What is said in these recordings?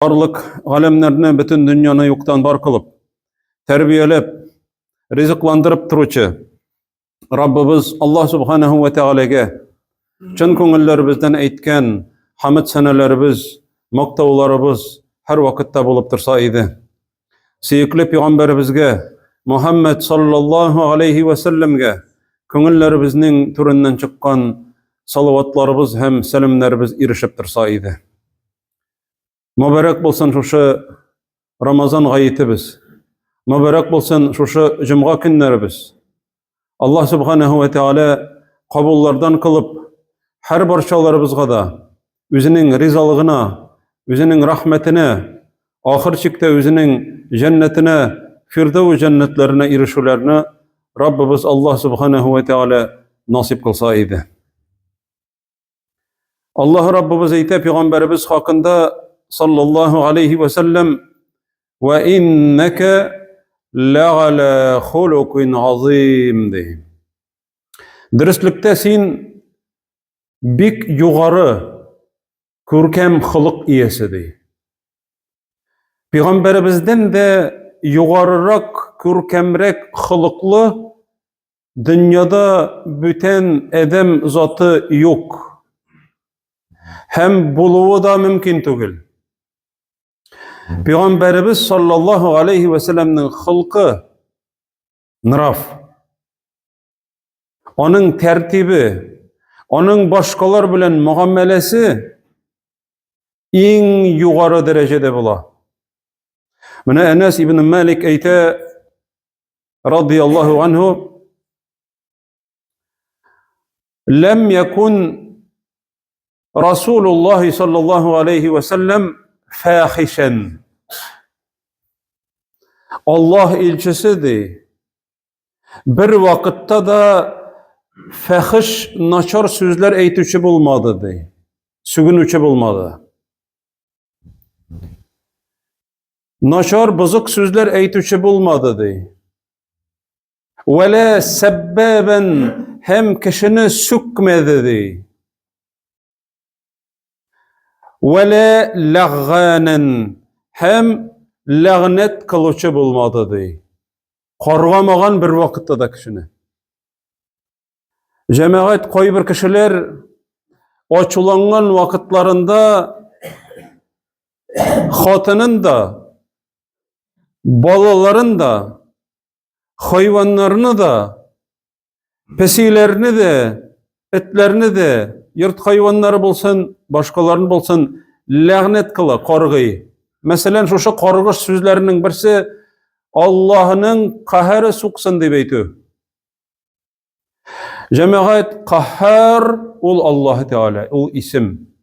Barlık alemlerini bütün dünyanı yoktan var kılıp, terbiyelep, rizıklandırıp turuvchi Rabbimiz Allah subhanahu ve teala'ga çın ko'ngillerimizdan aytgan hamd sanalarimiz, maqtovlarimiz her vaqtda bo'lib tursa edi. Suyukli payg'ambarimizga Muhammad sallallohu alayhi ve sellemga ko'ngillerimizning turindən chiqqan salavatlarimiz hem salamlarimiz erişip tursa edi. Mübarek bolsun şuşu Ramazan gayetimiz. Mübarek bolsun şuşu cuma günlerimiz. Allah subhanahu ve teala kabullardan kılıp her barşalarımızga da özünün rizalığına, özünün rahmetine, ahir çikte özünün cennetine, Firdevs cennetlerine erişulerini Rabbimiz Allah subhanahu ve teala nasip kılsa idi. Allah Rabbimiz eyte Peygamberimiz hakkında sallallahu aleyhi ve sellem ve inneke la'ala hulukin azim deyim. Dürüstlükte sen bik yugarı körkem hılık iyesi deyim. Peygamberimizden de yugarırak, körkemrek hılıklı dünyada bütün edem zatı yok. Hem buluğu da mümkün değil. Peygamberimiz sallallahu aleyhi ve sellem'nin hılkı nıraf. Onun tertibi, onun başkalar bilen muamelesi en yukarı derecede bula. Mene Enes ibn Malik eyte radıyallahu anhu lem yekun Resulullah sallallahu aleyhi ve sellem fahişen. Allah elçisidir. Bir vakitte da fahiş, naçar sözler eytüçü bulmadı dey. Sügünüçü bulmadı. Naçar, bızık sözler eytüçü bulmadı dey. Ve la sebbaben, hem kişini sükmedi dey. Ve la lagganen, hem lagnet kılıçı bulmadı dey. Korgamagan bir vakitte da kişini. Cemaat koy bir kişiler açılangan vakitlarında hatının da, balaların da, hayvanlarını da, pesilerini de, etlerini de, yırt hayvanları bulsun, başkalarını bulsun, lagnet kılı, korgıyı. Mesela şu korgış sözlerinin birisi Allah'ın kahhari suksun deyip eytiyor. Cemaat kahhar ol Allah Teala, ol isim.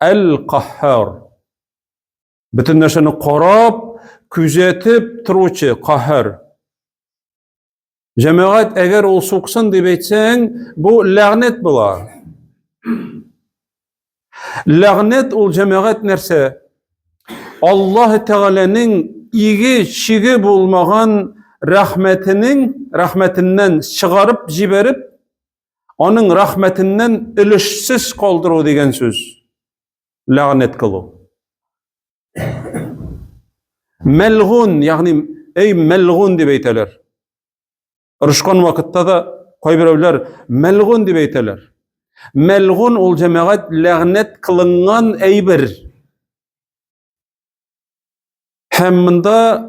El-Kahhar. Bütün nerseni korap, küzetip turuvchi kahhar. Cemaat eğer ol suksun deyip eytsen, bu lagnet bula. Lagnet ol cemaat nerse? Allah Teala'nın iyi şigi bulmagan rahmetinden çıkarıp jiberip onun rahmetinden ilişsiz kaldırı degen söz. Lagnet kılı. Melgun, yani ey melgun deb eyteler. Irışkan vakitte da koy birovlar melgun deb eyteler. Melgun ol cemaat lagnet kılıngan eybir. Hemminde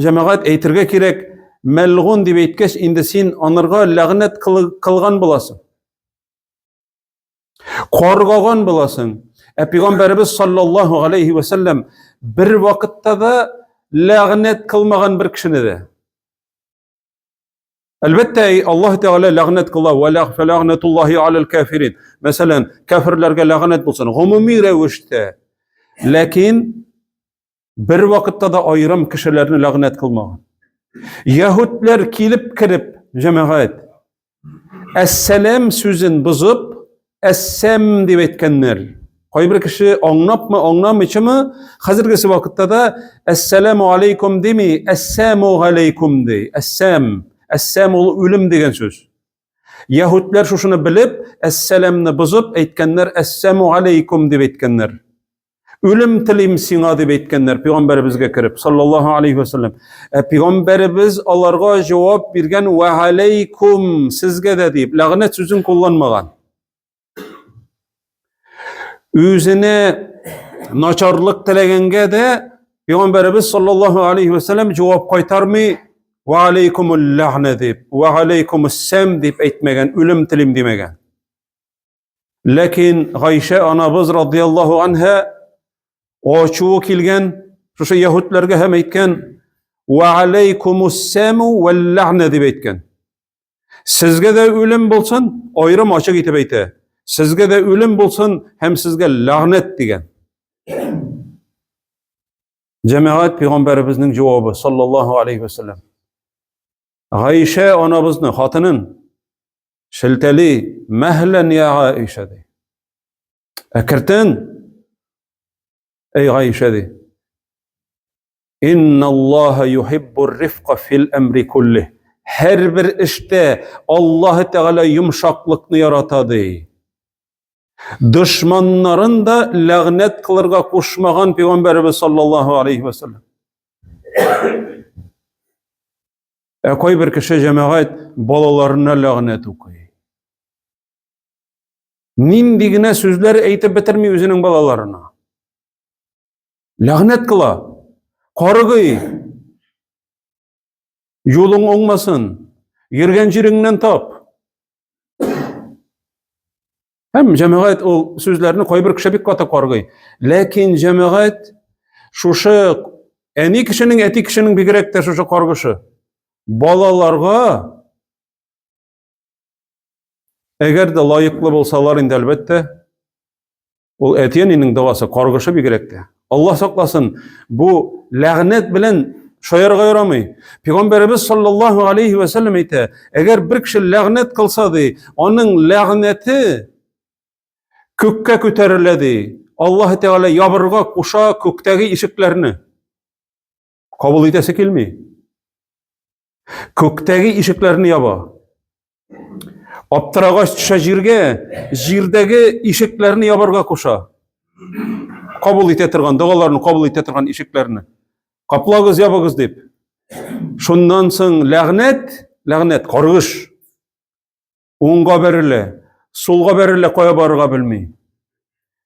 cemaat eytirge kerek melgun deb eytkeş indi sen anırga lagnet kılgan bulasın. Korgagan bulasın. Peygamberimiz sallallahu aleyhi ve sellem bir vakitte da lagnet kılmagan bir kişini de. Elbette Allah Teala lagnet kıla ve lagnetullahi alel kafirin. Mesela kafirlerge lagnet bulsun. Umumi revişte. Lakin bir vakitte da ayrım kişilerini lagnet kılmagan. Yahudler kilip kirip cemaat Es-selam sözün bızıp Es-sem deb etkenler. Koy bir kişi anlap mı anlamıcı mı? Hazırgısı vakitte da Es-selamu aleykum demi Es-samu aleykum de. Es-sam. Es-sam ol ölüm degen söz. Yahudler şuşunu bilip Es-selamni bızıp etkenler Es-samu aleykum deb etkenler. Ölüm tilim sina deb aytganlar Peygamberimizge kirip sallallahu aleyhi ve sellem. Peygamberimiz onlarga cevap bergen ve aleykum sizge de deyip lagnet sözün kullanmagan. Özüne naçarlık tilegenge de Peygamberimiz sallallahu aleyhi ve sellem cevap kaytarmay ve aleykumul la'ne deyip ve aleykumus sem deyip aytmagan, ölüm tilim demegen. Lakin Ayşe anabız radıyallahu anha o çoğu kilgen şu Yahudlarga hem aytgan ve aleykumus semu vel la'ne deyip aytgan. Sizge de ölüm bolsun, ayrım açık etip aytı. Sizge de ölüm bolsun, hem sizge la'net degen. Cemaat Peygamberimizning cevabı sallallahu aleyhi ve sellem. Ayşe anabızны hatının şilteli mehlen ya Ayşe de. Akirtin ey Ayşe de. İnna Allah yuhibbur rifqa fil emri kullih. Her bir işte Allah Teala yumşaklıkni yaratadı. Düşmanların da lagnet kılırga koşmagan Peygamberimiz sallallahu aleyhi ve sellem. Koy bir kişi cemaat balalarına lagnet okuy. Nimdigine sözler eytip bitirmiyor özünün balalarına. Lagnet kıla, korguy, yolun olmasın, yirgen jirinden tap. Hem cemaat o sözlerini koy bir kişi bir kata korguy. Lakin cemaat şuşu eni kişinin eti kişinin bigirekte şuşu korguşu. Balalarga eğer de layıklı bolsalar indi elbette ol etiyeninin davası korguşu bigirekte. Allah saklasın bu lagnet bilen şoyarga yaramay. Peygamberimiz sallallahu aleyhi ve sellem aytı. Eğer bir kişi lagnet kılsadı, onun lagneti kökke köteriledi. Allah Teala yabırga kuşa kökteki işiklerini kabul etesi kelmi. Kökteki işiklerini yaba. Aptıragaç düşe jirdegi işiklerini yabarga kuşa. Kabul etetirgan, dağalarını kabul etetirgan işiklerini. Kaplagız yabagız deyip. Şundan soň lagnet, korguş. Oňga berile, solga berile koya barga bilmeý.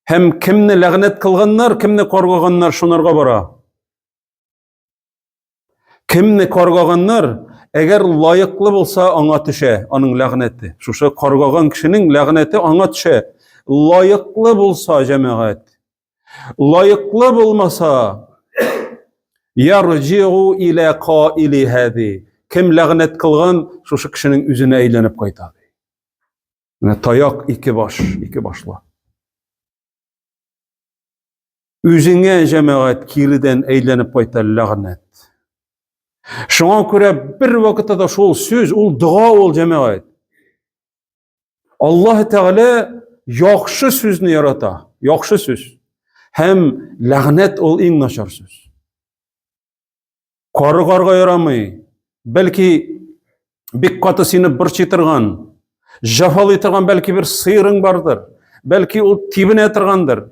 Hem kimni lagnet kılganlar, kimni korgaganlar şunarga bara. Kimni korgaganlar, eğer layıklı bolsa ona düşe, onun lagneti. Şuşa korgagan kişinin lagneti ona düşe. Layıklı bolsa cemaat. Layıklı bolmasa yarji'u ila qaili hadi. Kim lagnet kılgan şuşa kişinin üzüne eýlenip qaytady. Yani tayak iki başla. Üzüne cemaat kiriden eýlenip qaytar lagnet. Şoňa köre bir wagtda da şol söz, ol dua ol cemaat. Allah Teala ýakşy sözni yarata, ýakşy söz. Hem lagnet ol iň naçar söz. Korgarga yaramay. Belki bir katı seni bir çitirgan, jafal etirgan belki bir sıyırın bardır. Belki ol tibine etirgandır.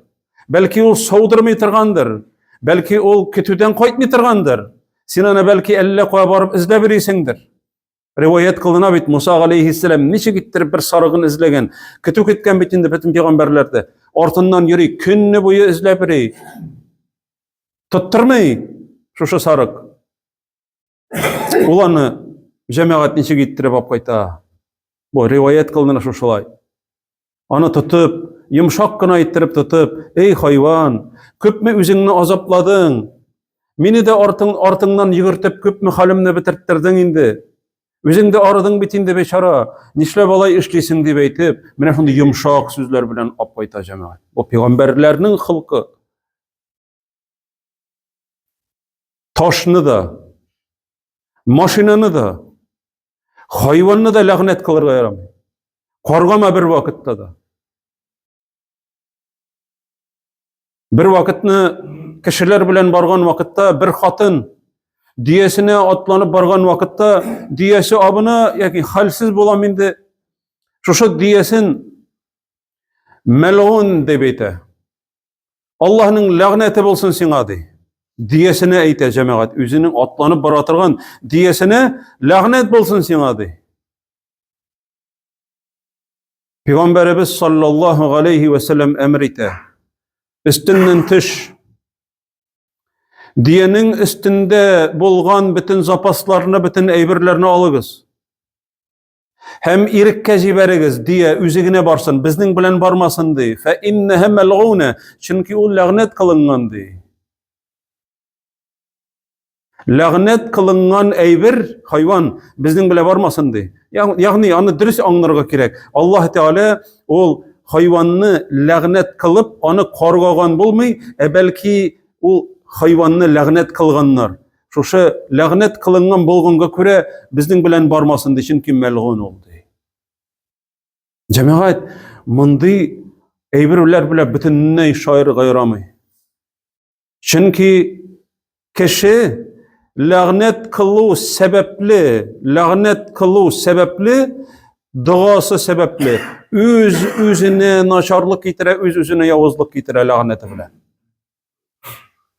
Belki ol sawdyrmy etirgandır. Belki ol ketüden goýtmy etirgandır. Sen ana belki elle koya barıp izle birisindir. Rivayet kılına bit Musa aleyhisselam niçe gittirip bir sarıgın izlegen, kütük etken bitinde bütün peygamberlerde. Ortından yürü, künni boyu izle biri. Tutturmay, şuşu sarık. Ulanı cemaat niçe gittirip apayta. Bu rivayet kılına şuşulay. Onu tutup, yumşakkına ittirip tutup, ey hayvan, köpme üzüngni azapladın. Meni de ortыңdan yigirtip köpme halimni bitirttirdin indi. Özüňde aradyň bitinde beşara, nişle balay işleysiň diýip aýtyp, mene şonda yumşak sözler bilen apayta cemaat. Bu peygamberleriniň hylky. Taşny da, maşinany da, hayvanny da lagnet kılyrga yaramay. Korgama bir wagtda da. Bir wagtny kişiler bilen bargan wagtda bir hatyn diyesine atlanyp bargan wagtda diyesi abyna ýa-ki halsiz bolam indi. Şoşo diyesin melun dep aýta. Allah'ның ләгънәте булсын сиңа ди. Диясенә әйтә җәмәгать, үзенең атланып бара торган диясенә ләгънәт булсын сиңа ди. Пәйгамбәрбез саллаллаһу алейхи ва саллям әмр итә. Üstündən тыш. Диянең өстендә булган бөтен запасларны, бөтен әйберләрне алыгыз. Һәм иреккә җибәрегез, дия үзе генә барсын, безнең белән бармасын ди. Фә иннәһә мәлгуна, чөнки ул ләгънәт кылынган ди. Ләгънәт кылынган әйбер, хайван, безнең белән бармасын ди. Ягъни аны дөрес аңларга кирәк. Аллаһ Тәгалә ул хайванны ләгънәт кылып, аны каргаган булмый, бәлки ул хайванны ләгънәт кылганнар. Шушы ләгънәт кылынган булганга күрә безнең белән бармасын ди, чөнки мәлгун ул ди. Җәмәгать, мондый әйберләр белән бөтенләй шаирга ярамый. Чөнки кеше ләгънәт кылу сәбәпле, дуасы сәбәпле, үзенә начарлык китерә, үзенә явызлык китерә ләгънәте белән.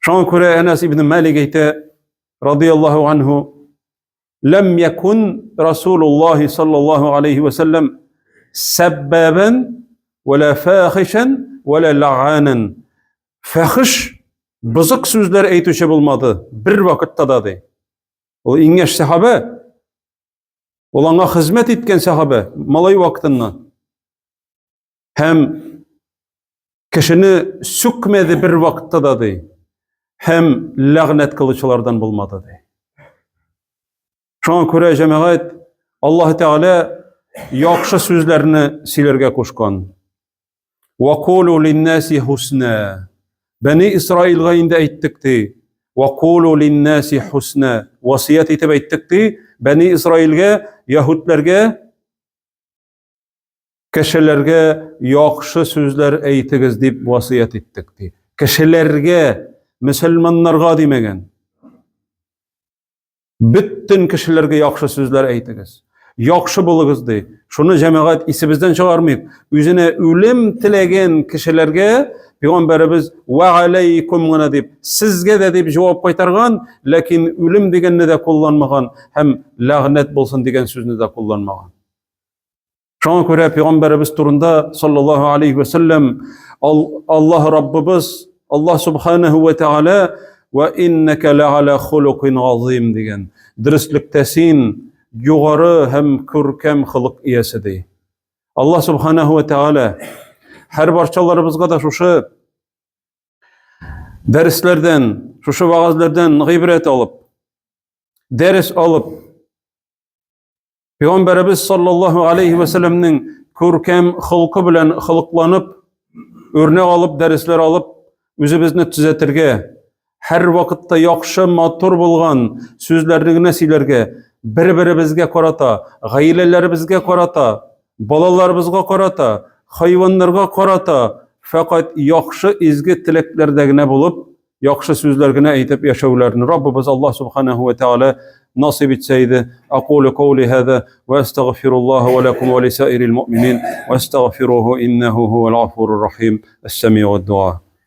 Шуңа күрә Анас ибн Малик әйтә, радияллаһу анһу, лам якун Расулуллаһ саллаллаһу алейхи ва саллям саббабан вала фахишан вала лаъанан. Фахиш бызык сүзләр әйтүче булмады, бер вакытта да ди. Ул иңеш сахаба, ул аңа хезмәт иткән сахаба, малай вакытыннан. Һәм кешене сүкмәде бер вакытта да ди. Һәм ләгънәт кылучылардан булмады ди. Шуңа күрә җәмәгать, Аллаһ Тәгалә яхшы сүзләрне сөйләргә кушкан. Вакулу линнаси хусна. Бәни Исраилга инде әйттек ди. Вакулу линнаси хусна. Васият итеп әйттек ди. Бәни Исраилгә, яһудләргә, кешеләргә яхшы сүзләр әйтегез дип васият иттек ди. Кешеләргә, мөселманнарга димәгән. Бөтен кешеләргә яхшы сүзләр әйтегез. Яхшы булыгыз ди. Шуны җәмәгать исебездән чыгармыйк. Үзенә үлем теләгән кешеләргә Пәйгамбәрбез ва алейкум гына дип, сезгә дә дип җавап кайтарган, ләкин үлем дигәнне дә кулланмаган һәм ләгънәт булсын дигән сүзне дә кулланмаган. Шуңа күрә Пәйгамбәрбез турында саллаллаһу алейхи ва саллям Аллаһ Раббыбыз, Аллаһ субханаһу ва тааля ва иннәка ла'ала хулуқин азим дигән. Дөрестлектә син югары һәм күркәм хылык иясе ди. Аллаһ субханаһу ва тааля һәр барчаларыбызга да шушы дәресләрдән, шушы вагызлардан гыйбрәт алып, дәрес алып, Пәйгамбәрбез саллаллаһу алейхи ва саллямның күркәм хылкы белән хылыкланып, өрнәк алып, дәресләр алып, үзебезне төзәтергә, һәр вакытта яхшы, матур булган сүзләрне генә сөйләргә, бер-беребезгә карата, гаиләләребезгә карата, балаларыбызга карата, хайваннарга карата, фақат яхшы изге теләкләрдә генә булып, яхшы сүзләр генә әйтеп яшәүләрне Раббыбыз Аллаһ субханаһу ва тааля насиб итсә иде. Aqulu qawli hada wa astaghfirullah wa lakum wa li sa'iril mu'minin wa astaghfiruhu innahu huwal ghafurur rahim. As-sami'u ad-du'a.